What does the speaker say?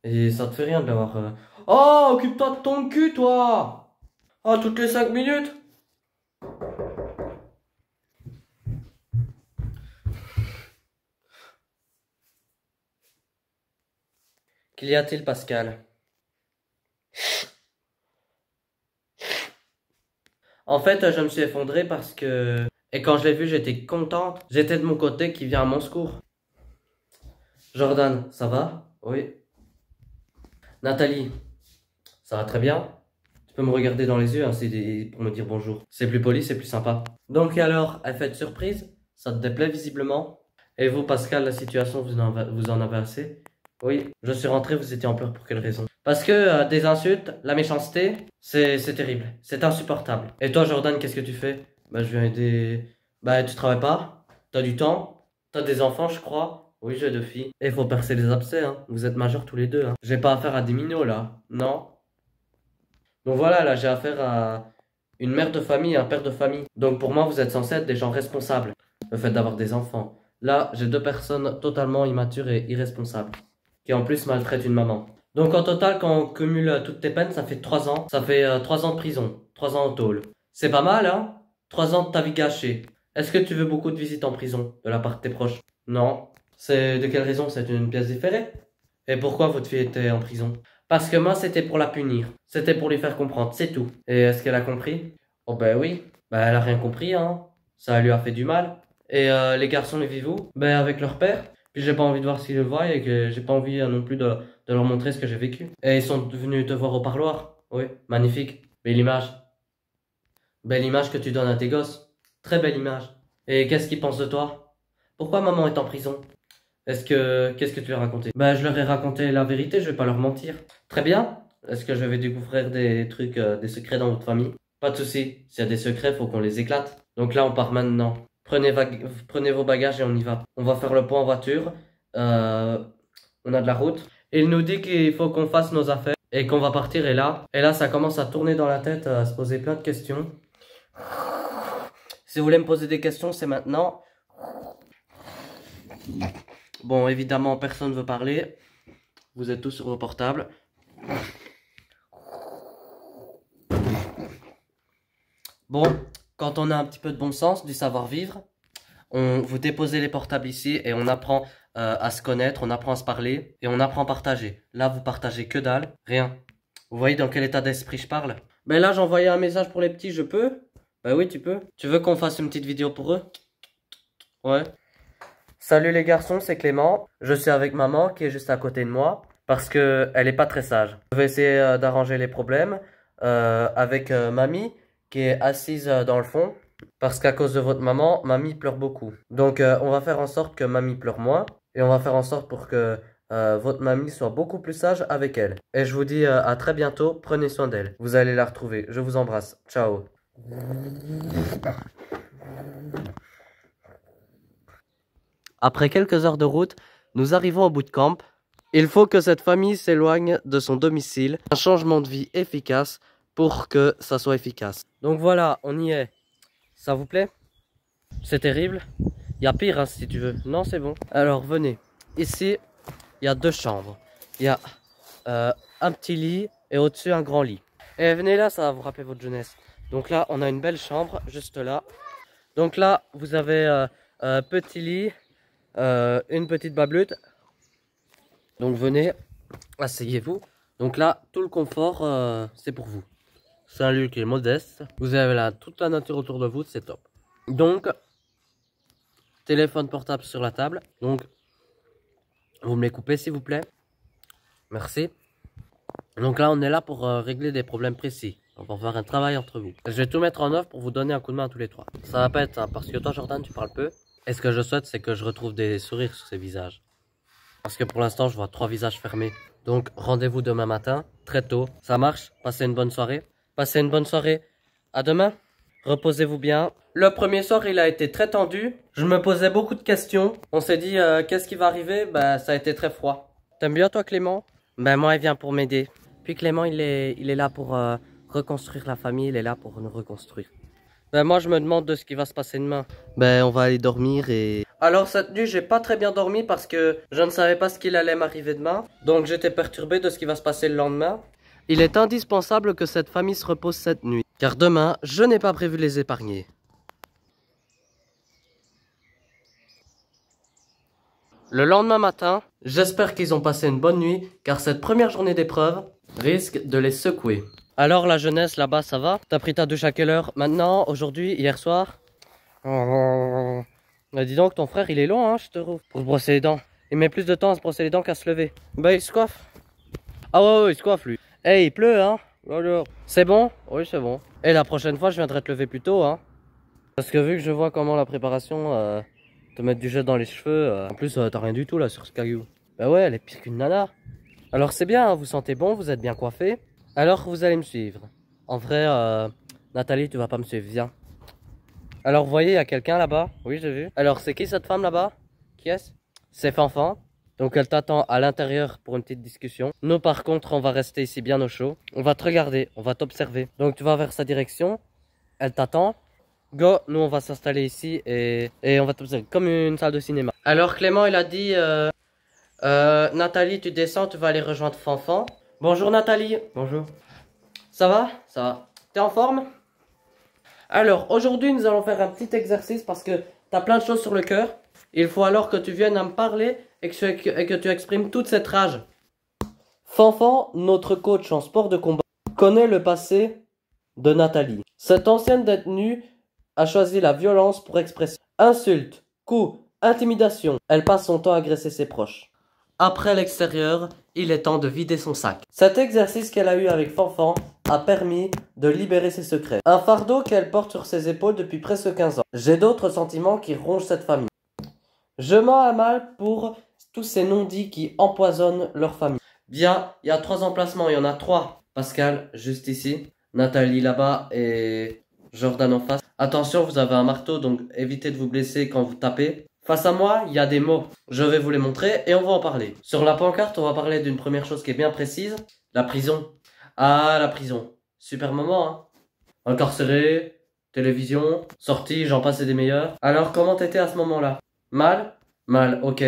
Et ça te fait rien de l'avoir... Oh, occupe-toi de ton cul, toi! Oh, toutes les 5 minutes? Qu'y a-t-il, Pascal? En fait, je me suis effondré parce que... Et quand je l'ai vu, j'étais contente. J'étais de mon côté qui vient à mon secours. Jordan, ça va? Oui. Nathalie, ça va très bien? Tu peux me regarder dans les yeux, hein, pour me dire bonjour. C'est plus poli, c'est plus sympa. Donc alors, effet de surprise? Ça te déplaît visiblement? Et vous, Pascal, la situation, vous en avez assez? Oui, je suis rentré, vous étiez en pleurs pour quelle raison? Parce que des insultes, la méchanceté, c'est terrible, c'est insupportable. Et toi, Jordan, qu'est-ce que tu fais? Bah, je viens aider... Bah, tu travailles pas? T'as du temps? T'as des enfants, je crois? Oui, j'ai 2 filles. Et il faut percer les abcès, hein. Vous êtes majeurs tous les deux, hein. J'ai pas affaire à des minots, là. Non? Donc voilà, là, j'ai affaire à une mère de famille, un père de famille. Donc pour moi, vous êtes censés être des gens responsables. Le fait d'avoir des enfants. Là, j'ai 2 personnes totalement immatures et irresponsables. Qui en plus maltraitent une maman. Donc en total, quand on cumule toutes tes peines, ça fait 3 ans. Ça fait 3 ans de prison. 3 ans au tôle. C'est pas mal, hein? 3 ans de ta vie gâchée. Est-ce que tu veux beaucoup de visites en prison de la part de tes proches? Non. C'est de quelle raison? C'est une pièce différée? Et pourquoi votre fille était en prison? Parce que moi, c'était pour la punir. C'était pour lui faire comprendre, c'est tout. Et est-ce qu'elle a compris? Oh ben oui. Ben elle a rien compris, hein. Ça lui a fait du mal. Et les garçons, les vivent où? Ben avec leur père. Puis j'ai pas envie de voir s'ils le voient et que j'ai pas envie non plus de leur montrer ce que j'ai vécu. Et ils sont venus te voir au parloir. Oui, magnifique. Belle image. Belle image que tu donnes à tes gosses. Très belle image. Et qu'est-ce qu'ils pensent de toi? Pourquoi maman est en prison? Qu'est-ce que tu leur as raconté? Bah, je leur ai raconté la vérité, je vais pas leur mentir. Très bien. Est-ce que je vais découvrir des trucs, des secrets dans votre famille? Pas de souci. S'il y a des secrets, faut qu'on les éclate. Donc là, on part maintenant. Prenez vos bagages et on y va. On va faire le point en voiture. Euh, on a de la route. Il nous dit qu'il faut qu'on fasse nos affaires et qu'on va partir. Et là, ça commence à tourner dans la tête, à se poser plein de questions. Si vous voulez me poser des questions, c'est maintenant. Bon, évidemment, personne ne veut parler. Vous êtes tous sur vos portables. Bon, quand on a un petit peu de bon sens, du savoir-vivre, vous déposez les portables ici et on apprend à se connaître, on apprend à se parler et on apprend à partager. Là, vous partagez que dalle, rien. Vous voyez dans quel état d'esprit je parle? Ben là, j'ai envoyé un message pour les petits, je peux? Ben oui, tu peux. Tu veux qu'on fasse une petite vidéo pour eux? Ouais. Salut les garçons, c'est Clément. Je suis avec maman qui est juste à côté de moi parce que elle est pas très sage. Je vais essayer d'arranger les problèmes avec mamie qui est assise dans le fond parce qu'à cause de votre maman, mamie pleure beaucoup. Donc on va faire en sorte que mamie pleure moins et on va faire en sorte pour que votre mamie soit beaucoup plus sage avec elle. Et je vous dis à très bientôt, prenez soin d'elle. Vous allez la retrouver. Je vous embrasse. Ciao. Après quelques heures de route, nous arrivons au bootcamp. Il faut que cette famille s'éloigne de son domicile. Un changement de vie efficace pour que ça soit efficace. Donc voilà, on y est. Ça vous plaît? C'est terrible. Il y a pire, hein, si tu veux. Non, c'est bon. Alors, venez. Ici, il y a 2 chambres. Il y a un petit lit et au-dessus un grand lit. Et venez là, ça va vous rappeler votre jeunesse. Donc là, on a une belle chambre, juste là. Donc là, vous avez un petit lit. Une petite bablute. Donc venez, asseyez-vous. Donc là, tout le confort, c'est pour vous. C'est un lieu qui est modeste. Vous avez là toute la nature autour de vous, c'est top. Donc, téléphone portable sur la table. Donc, vous me les coupez s'il vous plaît. Merci. Donc là, on est là pour régler des problèmes précis. On va faire un travail entre vous. Je vais tout mettre en œuvre pour vous donner un coup de main à tous les 3. Ça va pas être ça, parce que toi, Jordan, tu parles peu. Et ce que je souhaite, c'est que je retrouve des sourires sur ces visages. Parce que pour l'instant, je vois 3 visages fermés. Donc, rendez-vous demain matin, très tôt. Ça marche? Passez une bonne soirée. Passez une bonne soirée. À demain. Reposez-vous bien. Le premier soir, il a été très tendu. Je me posais beaucoup de questions. On s'est dit, qu'est-ce qui va arriver? Bah, ça a été très froid. T'aimes bien, toi, Clément? Ben, moi, il vient pour m'aider. Puis Clément, il est là pour reconstruire la famille. Il est là pour nous reconstruire. Ben, moi, je me demande de ce qui va se passer demain. Ben, on va aller dormir et Alors cette nuit, j'ai pas très bien dormi parce que je ne savais pas ce qu'il allait m'arriver demain. Donc j'étais perturbé de ce qui va se passer le lendemain. Il est indispensable que cette famille se repose cette nuit, car demain, je n'ai pas prévu de les épargner. Le lendemain matin, j'espère qu'ils ont passé une bonne nuit, car cette première journée d'épreuve risque de les secouer. Alors la jeunesse là-bas, ça va? T'as pris ta douche à quelle heure? Maintenant, aujourd'hui, hier soir? Dis donc, ton frère, il est long, hein, je te trouve, pour se brosser les dents. Il met plus de temps à se brosser les dents qu'à se lever. Bah, il se coiffe. Ah ouais, il se coiffe, lui. Eh, il pleut, hein? C'est bon? Oui, c'est bon. Et la prochaine fois, je viendrai te lever plus tôt, hein? Parce que vu que je vois comment la préparation, te mettre du gel dans les cheveux, en plus, t'as rien du tout, là, sur ce caillou. Bah ouais, elle est pire qu'une nana. Alors, c'est bien, hein, vous sentez bon, vous êtes bien coiffé. Alors, vous allez me suivre. En vrai, Nathalie, tu vas pas me suivre, viens. Alors, vous voyez, il y a quelqu'un là-bas. Oui, j'ai vu. Alors, c'est qui cette femme là-bas? Qui est-ce? C'est Fanfan. Donc, elle t'attend à l'intérieur pour une petite discussion. Nous, par contre, on va rester ici bien au chaud. On va te regarder, on va t'observer. Donc, tu vas vers sa direction. Elle t'attend. Go, nous, on va s'installer ici et on va t'observer comme une salle de cinéma. Alors, Clément, il a dit... Nathalie, tu descends, tu vas aller rejoindre Fanfan. Bonjour, Nathalie. Bonjour. Ça va? Ça va. T'es en forme? Alors, aujourd'hui, nous allons faire un petit exercice parce que tu as plein de choses sur le cœur. Il faut alors que tu viennes à me parler et que tu exprimes toute cette rage. Fanfan, notre coach en sport de combat, connaît le passé de Nathalie. Cette ancienne détenue a choisi la violence pour expresser insultes, coups, intimidation. Elle passe son temps à agresser ses proches. Après l'extérieur, il est temps de vider son sac. Cet exercice qu'elle a eu avec Fanfan a permis de libérer ses secrets. Un fardeau qu'elle porte sur ses épaules depuis presque 15 ans. J'ai d'autres sentiments qui rongent cette famille. Je mens à mal pour tous ces non-dits qui empoisonnent leur famille. Bien, il y a 3 emplacements, il y en a 3. Pascal, juste ici. Nathalie là-bas et Jordan en face. Attention, vous avez un marteau, donc évitez de vous blesser quand vous tapez. Face à moi, il y a des mots. Je vais vous les montrer et on va en parler. Sur la pancarte, on va parler d'une première chose qui est bien précise. La prison. Ah, la prison. Super moment, hein. Incarcéré, télévision, sortie, j'en passe et des meilleurs. Alors, comment t'étais à ce moment-là? Mal? Mal, ok.